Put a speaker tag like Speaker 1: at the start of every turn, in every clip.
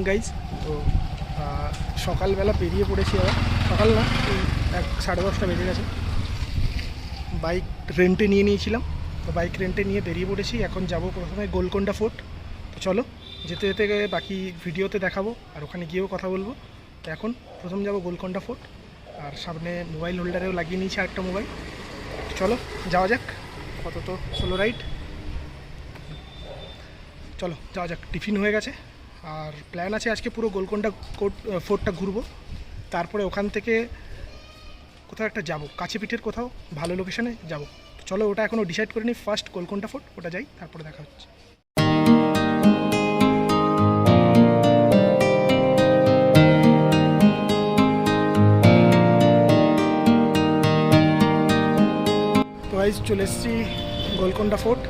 Speaker 1: Morning guys. তো সকালবেলা বেরিয়ে পড়েছি, আবার সকাল না, 10:30 বেজে গেছে। বাইক রেন্টে নিয়ে নিয়েছিলাম, তো বাইক রেন্টে নিয়ে বেরিয়ে পড়েছি। এখন যাব প্রথমে গোলকোন্ডা ফোর্ট। তো চলো, যেতে যেতে বাকি ভিডিওতে দেখাবো আর ওখানে গিয়েও কথা বলবো। তো এখন প্রথম যাব গোলকোন্ডা ফোর্ট, আর সামনে মোবাইল হোল্ডারেও লাগিয়ে নিয়েছি আরেকটা মোবাইল। চলো যাওয়া যাক, আপাতত সোলো রাইড। চলো যাওয়া যাক। টিফিন হয়ে গেছে, আর প্ল্যান আছে আজকে পুরো গোলকোন্ডা ফোর্টটা ঘুরবো। তারপরে ওখান থেকে কোথাও একটা যাবো, কাছে পিঠের কোথাও ভালো লোকেশনে যাবো। চলো, ওটা এখনও ডিসাইড করিনি। ফার্স্ট গোলকোন্ডা ফোর্ট ওটা যাই, তারপরে দেখা হচ্ছে। তো গাইস, চলে এসেছি গোলকোন্ডা ফোর্ট।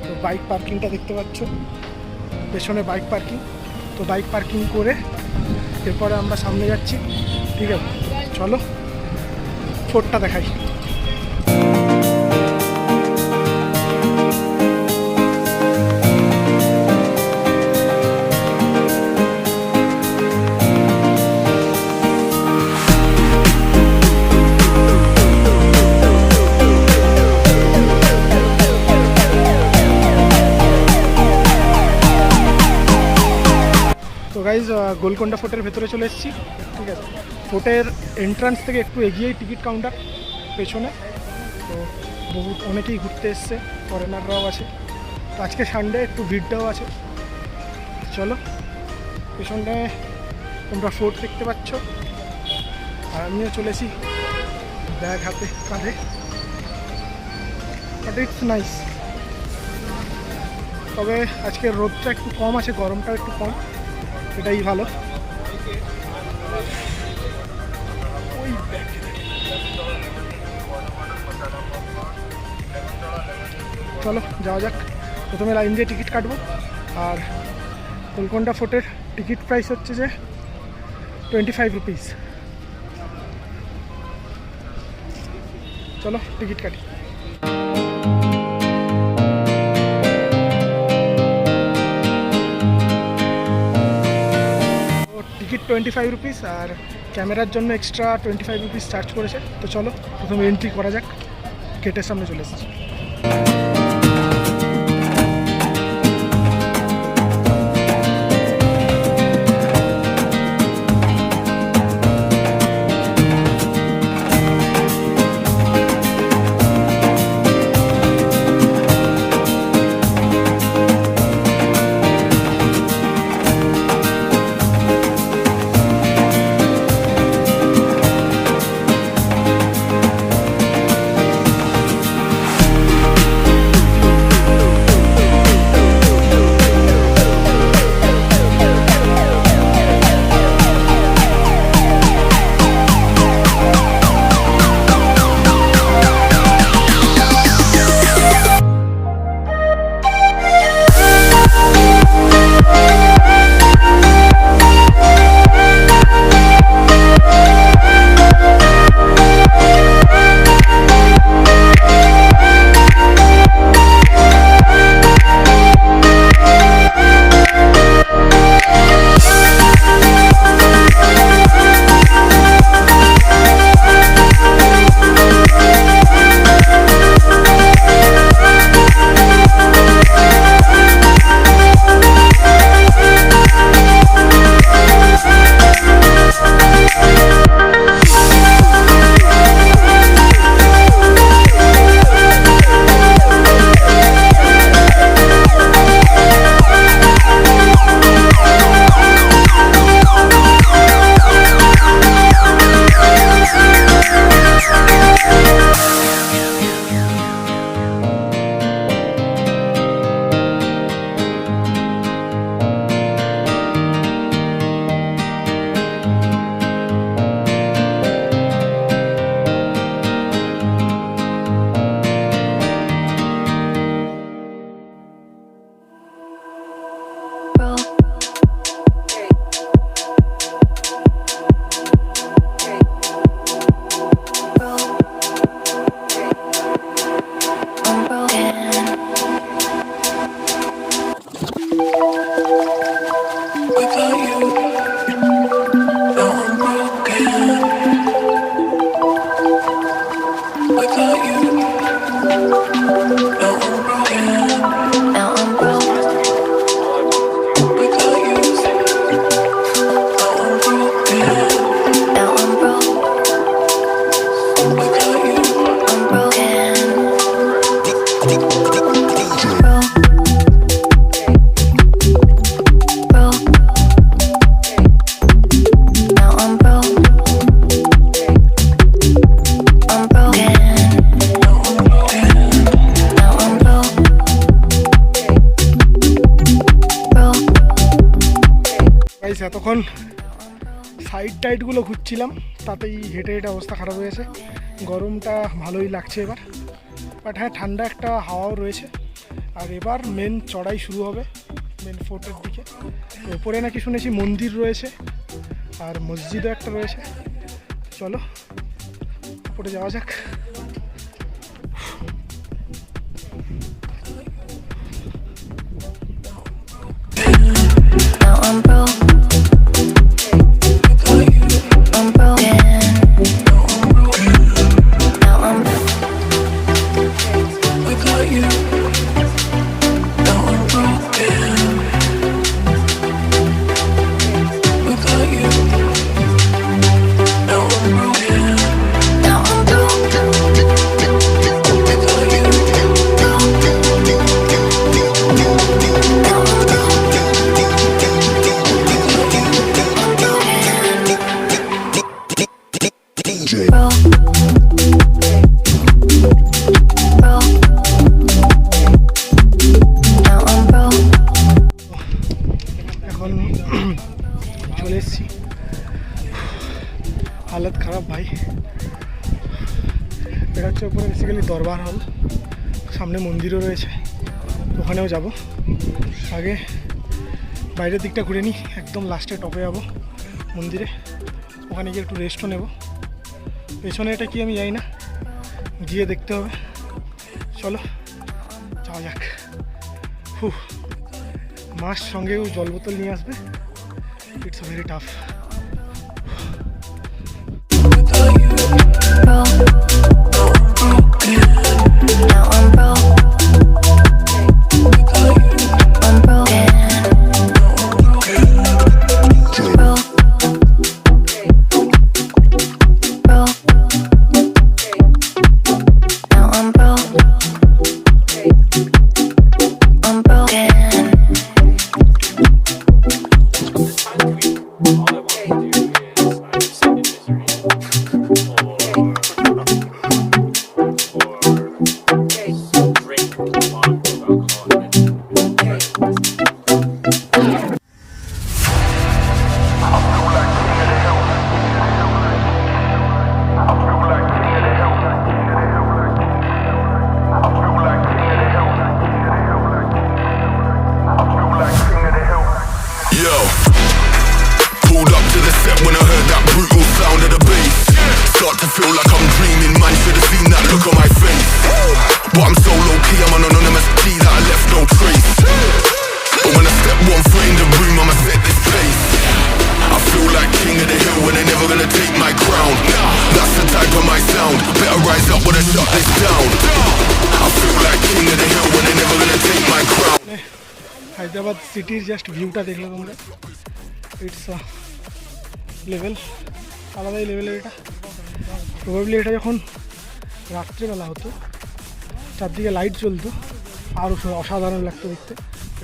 Speaker 1: তো বাইক পার্কিংটা দেখতে পাচ্ছ, পেছনে বাইক পার্কিং। তো বাইক পার্কিং করে এরপরে আমরা সামনে যাচ্ছি, ঠিক আছে? চলো ফোর্টটা দেখাই। তো গাইজ, গোলকোন্ডা ফোর্টের ভেতরে চলে এসেছি, ঠিক আছে? ফোর্টের এন্ট্রান্স থেকে একটু এগিয়েই টিকিট কাউন্টার পেছনে। তো অনেকেই ঘুরতে এসছে, ফরেনাররাও আছে। তো আজকে সানডে, একটু ভিড়টাও আছে। চলো, পেছনে তোমরা ফোর্ট দেখতে পাচ্ছ, আর আমিও চলেছি ব্যাগ হাতে কাঁধে। But it's nice. তবে আজকে রোদটা একটু কম আছে, গরমটাও একটু কম, এটাই ভালো। চলো যাওয়া যাক। প্রথমে লাইন দিয়ে টিকিট কাটবো। আর গোলকোন্ডা ফোর্টের টিকিট প্রাইস হচ্ছে যে 25 রুপিস। চলো টিকিট কাটি। টিকিট 25 রুপিস, আর ক্যামেরার জন্য এক্সট্রা 25 রুপিস চার্জ করেছে। তো চলো প্রথমে এন্ট্রি করা যাক। গেটের সামনে চলে এসেছি। গাইস এতক্ষণ সাইড টাইডগুলো ঘুরছিলাম, তাতেই হেঁটে হেঁটে অবস্থা খারাপ হয়েছে। গরমটা ভালোই লাগছে এবার, বাট হ্যাঁ ঠান্ডা একটা হাওয়াও রয়েছে। আর এবার মেন চড়াই শুরু হবে মেন ফোর্টের দিকে। ওপরে নাকি শুনেছি মন্দির রয়েছে আর মসজিদও একটা রয়েছে। চলো উপরে যাওয়া যাক।
Speaker 2: I'm broke. I'm broken. Now I'm without you. Now I'm broken. Without you. Now I'm broken. Now I'm broke. Without you. Now I'm
Speaker 1: এখন চলে এসেছি। হালত খারাপ ভাই। এটা হচ্ছে উপরে বেসিক্যালি দরবার হল, সামনে মন্দিরও রয়েছে, ওখানেও যাব। আগে বাইরের দিকটা ঘুরে নিই, একদম লাস্টে টপে যাবো মন্দিরে, ওখানে গিয়ে একটু রেস্টও নেব। পেছনে এটা কি আমি জানি না, গিয়ে দেখতে হবে। চলো যাওয়া যাক। মাস সঙ্গেও জল বোতল নিয়ে আসবে, it's very tough.
Speaker 2: now I'm broke. I'm broken. Broke. Broke. Now I'm broke. I'm broken.
Speaker 3: Yo, pulled up to the set when I heard that brutal sound of the bass. Start to feel like I'm dreaming, man, should have seen that look on my face. But I'm so low-key, I'm an anonymous G that I left no trace. But when I step one foot in the room, I'ma set this pace. I feel like king of the hill when they're never gonna take my crown. That's the type of my sound, better rise up when I shut this down. I feel like king of the hill when they're never gonna take my crown.
Speaker 1: Hyderabad সিটির just ভিউটা দেখলে তোমরা, it's level, আলাদাই লেভেলের। এটা probably এটা যখন রাত্রেবেলা হতো, চারদিকে লাইট জ্বলতো, আরও অসাধারণ লাগতো দেখতে।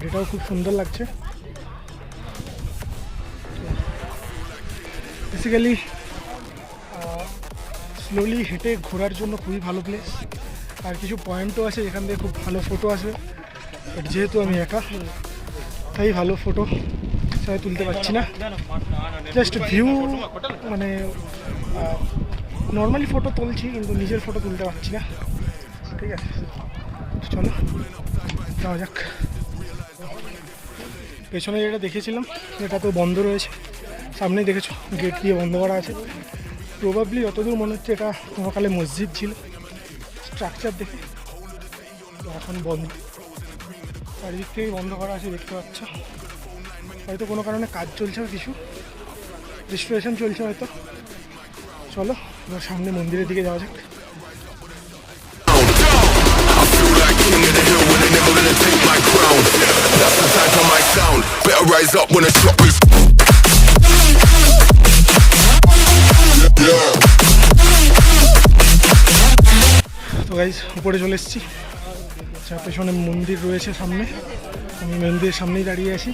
Speaker 1: এটাও খুব সুন্দর লাগছে। বেসিক্যালি স্লোলি হেঁটে ঘোরার জন্য খুবই ভালো প্লেস। আর কিছু পয়েন্টও আছে যেখান থেকে খুব ভালো ফটো আসবে, বাট যেহেতু আমি একা তাই ভালো ফটো সবাই তুলতে পারছি না। জাস্ট ভিউ মানে নর্মালি ফটো তুলছি, কিন্তু নিজের ফটো তুলতে পারছি না। ঠিক আছে, চলো যাওয়া যাক। পেছনে যেটা দেখেছিলাম এটা তো বন্ধ রয়েছে, সামনেই দেখেছো গেট দিয়ে বন্ধ করা আছে। প্রবাবলি যতদূর মনে হচ্ছে এটা কোনোকালে মসজিদ ছিল, স্ট্রাকচার দেখে। এখন বন্ধ, চারিদিক থেকেই বন্ধ করা আছে, দেখতে পাচ্ছ। হয়তো কোনো কারণে কাজ চলছে, কিছু রেস্টোরেশন চলছে হয়তো। চলো এবার সামনে মন্দিরের দিকে যাওয়া যাক। তো গাইজ উপরে চলে এসেছি, পেছনে মন্দির রয়েছে সামনে, আমি মন্দিরের সামনেই দাঁড়িয়ে আছি।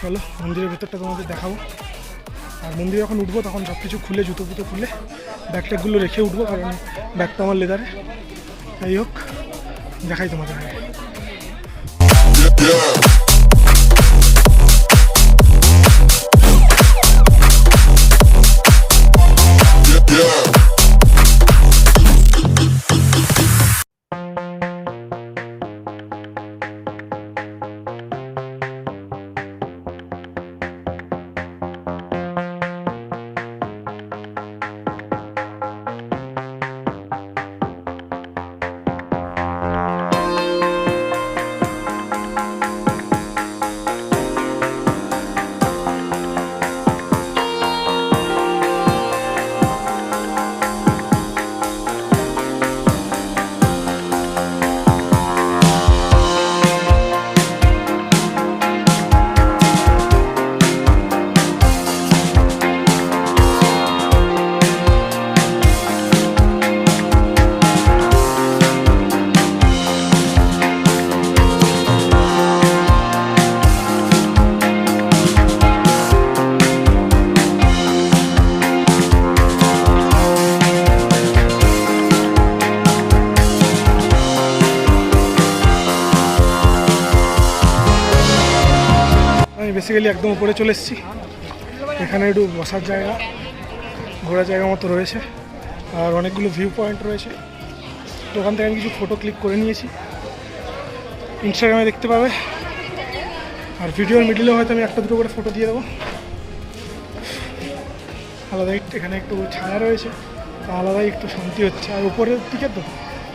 Speaker 1: চলো মন্দিরের ভেতরটা তোমাদের দেখাবো। আর মন্দিরে যখন উঠবো তখন সব কিছু খুলে, জুতো ফুতো খুলে ব্যাগ ট্যাগগুলো রেখে উঠবো, কারণ ব্যাগটা আমার লেদারে। যাই হোক, দেখাই তোমাদের আগে। আমি বেসিক্যালি একদম উপরে চলে এসেছি। এখানে একটু বসার জায়গা, ঘোরার জায়গা মতো রয়েছে, আর অনেকগুলো ভিউ পয়েন্ট রয়েছে। তো ওখান থেকে আমি কিছু ফটো ক্লিক করে নিয়েছি, ইনস্টাগ্রামে দেখতে পাবে। আর ভিডিওর মিডিলেও হয়তো আমি একটা দুটো করে ফটো দিয়ে দেবো। আলাদাই এখানে একটু ছায়া রয়েছে, আলাদাই একটু শান্তি হচ্ছে। আর উপরের দিকে তো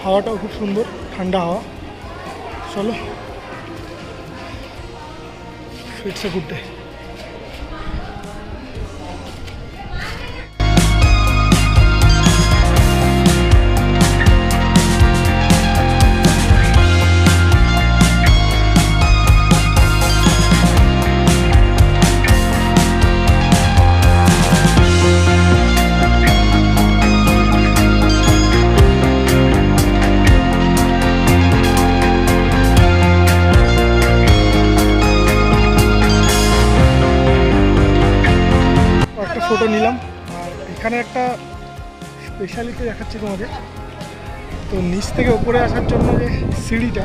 Speaker 1: হাওয়াটাও খুব সুন্দর, ঠান্ডা হাওয়া। চলো, it's a good day. Photo নিলাম। আর এখানে একটা স্পেশালিটি দেখাচ্ছি তোমাদের। তো নিচ থেকে উপরে আসার জন্য যে সিঁড়িটা,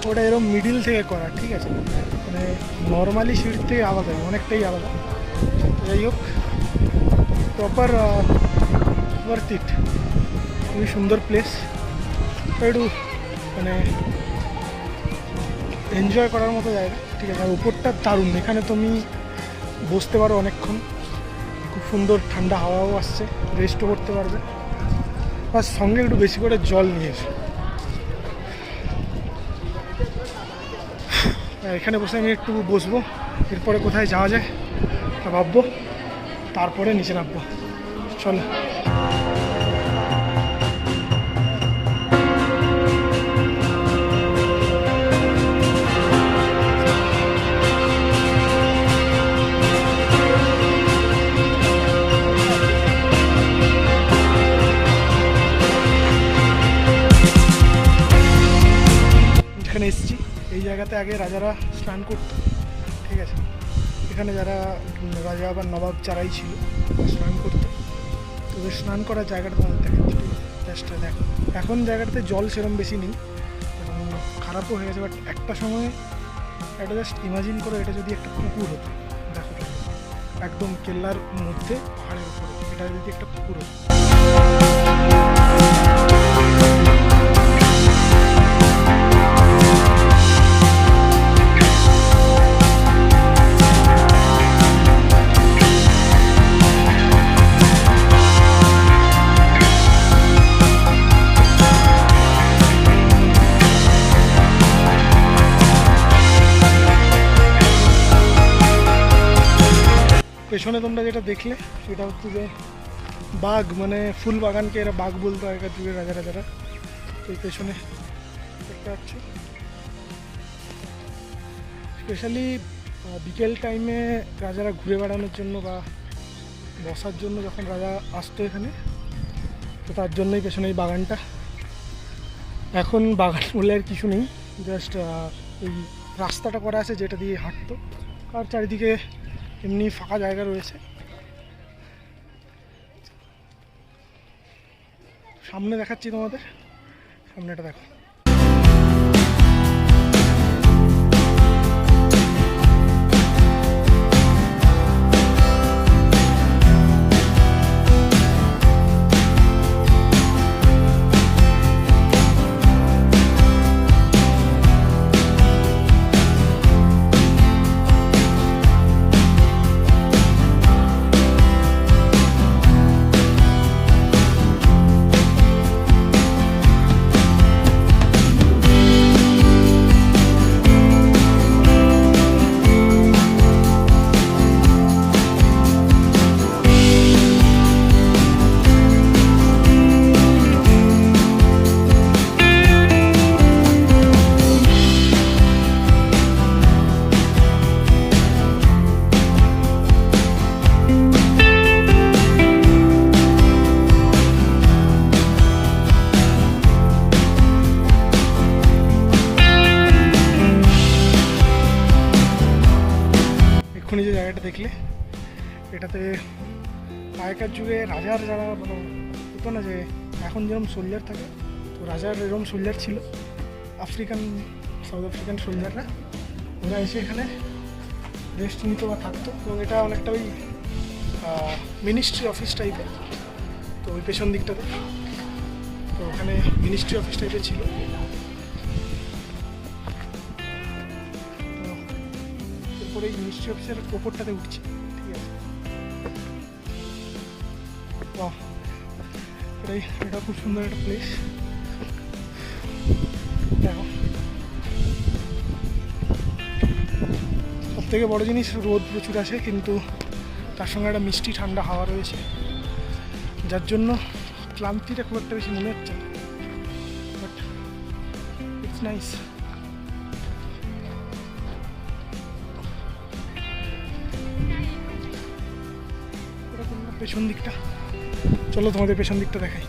Speaker 1: ওটা এরকম মিডিল থেকে করা, ঠিক আছে? মানে নর্মালি সিঁড়ির থেকে আলাদা, অনেকটাই আলাদা। যাই হোক, প্রপার ওয়ার্থ ইট, খুবই সুন্দর প্লেস। একটু মানে এনজয় করার মতো জায়গা, ঠিক আছে? আর উপরটা দারুণ, এখানে তুমি বসতে পারো অনেকক্ষণ, খুব সুন্দর ঠান্ডা হাওয়াও আসছে, রেস্টও করতে পারবে। আর সঙ্গে একটু বেশি করে জল নিয়ে এসো। এখানে বসে আমি একটু বসবো, এরপরে কোথায় যাওয়া যায় তা ভাববো, তারপরে নিচে নামবো। চলো। এখানে এসেছি, এই জায়গাতে আগে রাজারা স্নান করতো, ঠিক আছে? এখানে যারা রাজা বা নবাব যারাই ছিল স্নান করতো। তো স্নান করার জায়গাটা তোমাদের দেখাচ্ছি, ঠিক আছে? জাস্ট দেখো, এখন জায়গাটাতে জল সেরকম বেশি নেই এবং খারাপও হয়ে গেছে। বাট একটা সময় এটা জাস্ট ইমাজিন করো, এটা যদি একটা পুকুর হতো, দেখো একদম কেল্লার মধ্যে পাহাড়ের উপরে এটা যদি একটা পুকুর হতো। পেছনে তোমরা যেটা দেখলে সেটা হচ্ছে যে বাগ, মানে ফুল বাগানকে এরা বাগ বলতো আগেকার যুগের রাজারা। এই পেছনে দেখতে পাচ্ছ, স্পেশালি বিকেল টাইমে রাজারা ঘুরে বেড়ানোর জন্য বা বসার জন্য যখন রাজা আসতো এখানে, তো তার জন্যই পেছনে এই বাগানটা। এখন বাগান বলে আর কিছু নেই, জাস্ট এই রাস্তাটা করা আছে যেটা দিয়ে হাঁটতো, আর চারিদিকে এমনি ফাঁকা জায়গা রয়েছে। সামনে দেখাচ্ছি তোমাদের, সামনেটা দেখো। এক্ষুনি যে জায়গাটা দেখলে, এটাতে আগেকার যুগে রাজার যারা মানে হতো না যে এখন যেরকম সোলজার থাকে, তো রাজার এরকম সোলজার ছিল, সাউথ আফ্রিকান সোলজাররা, ওরা এসে এখানে রেস্ট নিত বা থাকতো। এবং এটা অনেকটা ওই মিনিস্ট্রি অফিস টাইপের, তো ওই পেছন দিকটাতে, তো ওখানে মিনিস্ট্রি অফিস টাইপের ছিল। এরপরে এই মিনিস্ট্রি অফিসের ওপরটাতে উঠছি, ঠিক আছে। বাহ, এটা খুব সুন্দর একটা প্লেস। দেখো, সব থেকে বড়ো জিনিস রোদ প্রচুর আছে, কিন্তু তার সঙ্গে একটা মিষ্টি ঠান্ডা হাওয়া রয়েছে, যার জন্য ক্লান্তিটা খুব একটা বেশি মনে হচ্ছে না, বাট ইটস নাইস। পেছন দিকটা, চলো তোমাদের পেছন দিকটা দেখাই।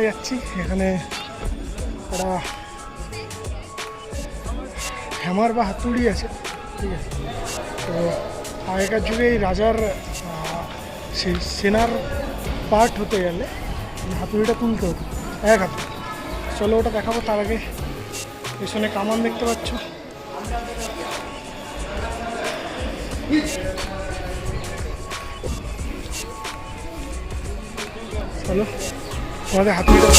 Speaker 1: যাচ্ছি, এখানে একটা হ্যামার বা হাতুড়ি আছে, ঠিক আছে। তো আগেকার যুগে এই রাজার সেই সেনার পার্ট হতে গেলে হাতুড়িটা তুলতে হতো এক হাতে। চলো ওটা দেখাবো, তার আগে পেছনে কামান দেখতে পাচ্ছ, চলো তোমাদের হাতুড়িটা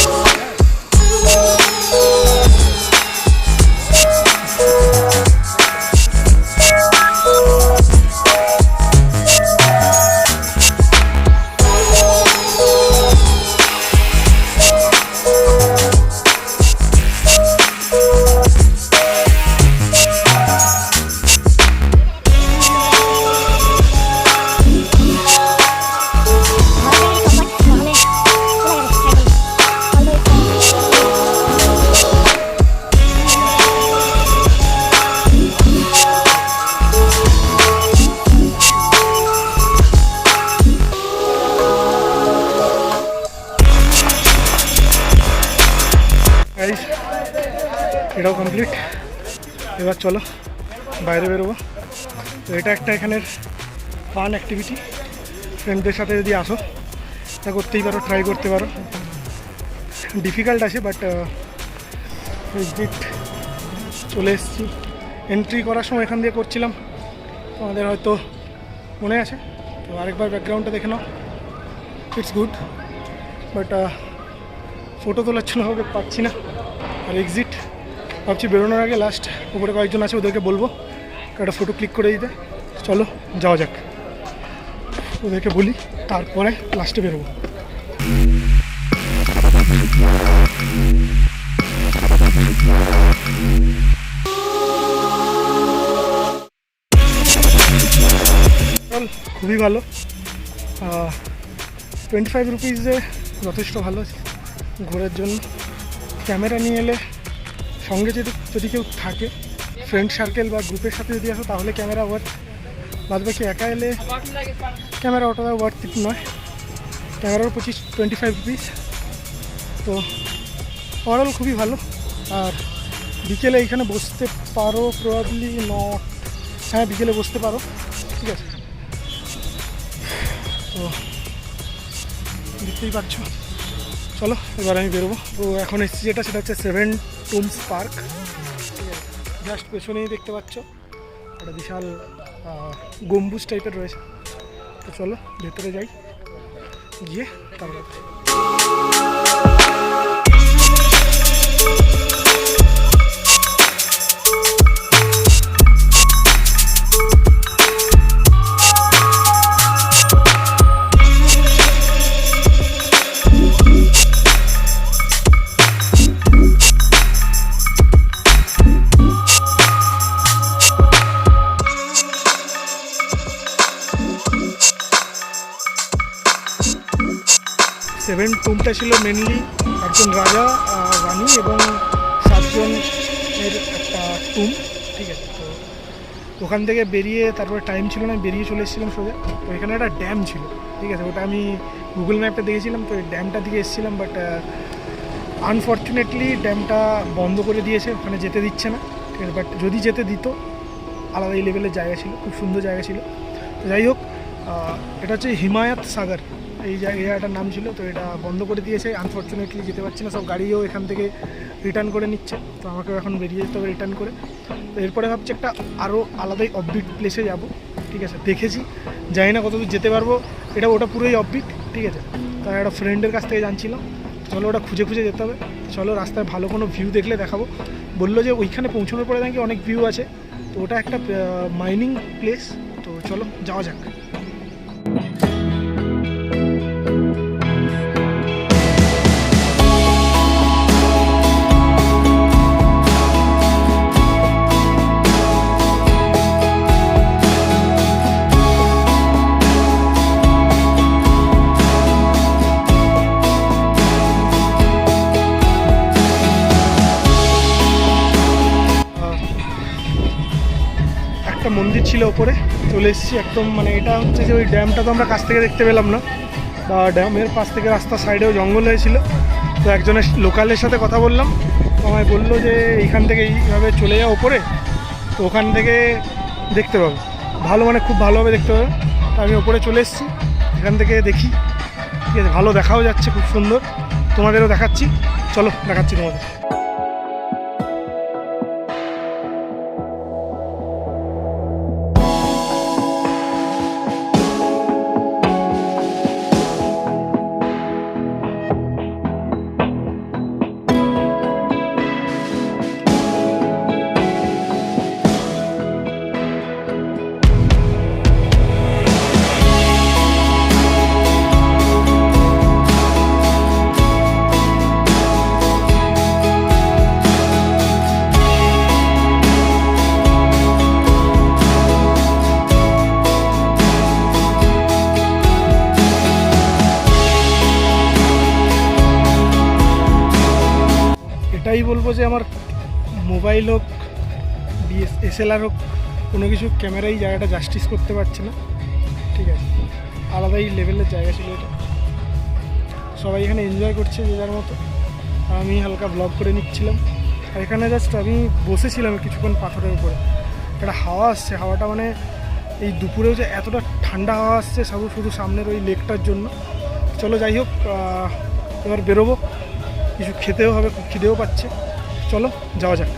Speaker 1: এটাও কমপ্লিট। এবার চলো বাইরে বেরোবো। তো এটা একটা এখানের ফান অ্যাক্টিভিটি, ফ্রেন্ডদের সাথে যদি আসো তা করতেই পারো, ট্রাই করতে পারো। ডিফিকাল্ট আছে, বাট এক্সিট চলে এসেছি। এন্ট্রি করার সময় এখান দিয়ে করছিলাম, তোমাদের হয়তো মনে আছে। তো আরেকবার ব্যাকগ্রাউন্ডটা দেখে নাও, ইটস গুড, বাট ফটো তোলার জন্য ওকে পাচ্ছি না। আর এক্সিট ভাবছি বেরোনোর আগে লাস্ট উপরে কয়েকজন আছে, ওদেরকে বলবো একটা ফটো ক্লিক করে দিতে। চলো যাওয়া যাক, ওদেরকে বলি, তারপরে লাস্টে বেরোবো। খুবই ভালো। 25 রুপিসে যথেষ্ট ভালো ঘোরার জন্য। ক্যামেরা নিয়ে এলে সঙ্গে যদি কেউ থাকে, ফ্রেন্ড সার্কেল বা গ্রুপের সাথে যদি আসো তাহলে ক্যামেরা ওয়ার্থ, বাদ বাকি একা এলে ক্যামেরা অতটা ওয়ার্থ নয়। ক্যামেরার 25 রুপিস। তো ওভারঅল খুবই ভালো। আর বিকেলে এইখানে বসতে পারো, প্রবাবলি নট, হ্যাঁ বিকেলে বসতে পারো, ঠিক আছে। তো দেখতেই পাচ্ছ। চলো এবার আমি বেরোবো। তো এখন এসেছি যেটা, সেটা হচ্ছে 7 টুমস পার্ক, ঠিক আছে। জাস্ট পেছনেই দেখতে পাচ্ছ একটা বিশাল গম্বুজ টাইপের রয়েছে। তো চলো ভেতরে যাই, গিয়ে তারপরে 7 টুমটা ছিল মেনলি একজন রাজা, রানী এবং 7 জনের একটা টুম, ঠিক আছে। তো ওখান থেকে বেরিয়ে তারপরে টাইম ছিল না, বেরিয়ে চলে এসেছিলাম সোজা। তো এখানে একটা ড্যাম ছিল, ঠিক আছে, ওটা আমি গুগল ম্যাপটা দেখেছিলাম। তো এই ড্যামটা দিকে এসেছিলাম, বাট আনফর্চুনেটলি ড্যামটা বন্ধ করে দিয়েছে, ওখানে যেতে দিচ্ছে না, ঠিক আছে। বাট যদি যেতে দিত আলাদাই লেভেলের জায়গা ছিল, খুব সুন্দর জায়গা ছিল। তো যাই হোক, এটা হচ্ছে হিমায়ত সাগর এই জায়গাটার নাম ছিল। তো এটা বন্ধ করে দিয়েছে, আনফর্চুনেটলি যেতে পারছি না। সব গাড়িও এখান থেকে রিটার্ন করে নিচ্ছে, তো আমাকেও এখন বেরিয়ে যেতে হবে রিটার্ন করে। তো এরপরে ভাবছি একটা আরও আলাদাই অফবিট প্লেসে যাব, ঠিক আছে। দেখেছি, জানি না কতদূর যেতে পারবো, ওটা পুরোই অফবিট, ঠিক আছে। তাই একটা ফ্রেন্ডের কাছ থেকে জানছিলাম, চলো ওটা খুঁজে খুঁজে যেতে হবে। চলো রাস্তায় ভালো কোনো ভিউ দেখলে দেখাবো। বললো যে ওইখানে পৌঁছানোর পরে নাকি অনেক ভিউ আছে। তো ওটা একটা মাইনিং প্লেস। তো চলো যাওয়া যাক। একটা মন্দির ছিল ওপরে, চলে এসেছি একদম। মানে এটা হচ্ছে যে ওই ড্যামটা তো আমরা কাছ থেকে দেখতে পেলাম না, বা ড্যামের পাশ থেকে রাস্তার সাইডেও জঙ্গল হয়েছিল। তো একজনের লোকালের সাথে কথা বললাম, আমায় বললো যে এইখান থেকে এইভাবে চলে যাও ওপরে, তো ওখান থেকে দেখতে পাবে ভালো, মানে খুব ভালোভাবে দেখতে পাবে। তো আমি ওপরে চলে এসেছি, এখান থেকে দেখি, ঠিক আছে। ভালো দেখাও যাচ্ছে, খুব সুন্দর, তোমাদেরও দেখাচ্ছি। চলো দেখাচ্ছি তোমাদের। এটাই বলবো যে আমার মোবাইল হোক, DSLR হোক, কোনো কিছু ক্যামেরাই জায়গাটা জাস্টিস করতে পারছে না, ঠিক আছে। আলাদাই লেভেলের জায়গা ছিল এটা। সবাই এখানে এনজয় করছে যে যার মতো, আর আমি হালকা ব্লগ করে নিচ্ছিলাম। আর এখানে জাস্ট আমি বসেছিলাম কিছুক্ষণ পাথরের উপরে, একটা হাওয়া আসছে, হাওয়াটা মানে এই দুপুরেও যে এতটা ঠান্ডা হাওয়া আসছে শুধু সামনের ওই লেকটার জন্য। চলো যাই হোক, এবার বেরোবো, কিছু খেতেও হবে, খুব খিদেও পাচ্ছে। চলো যাওয়া যাক।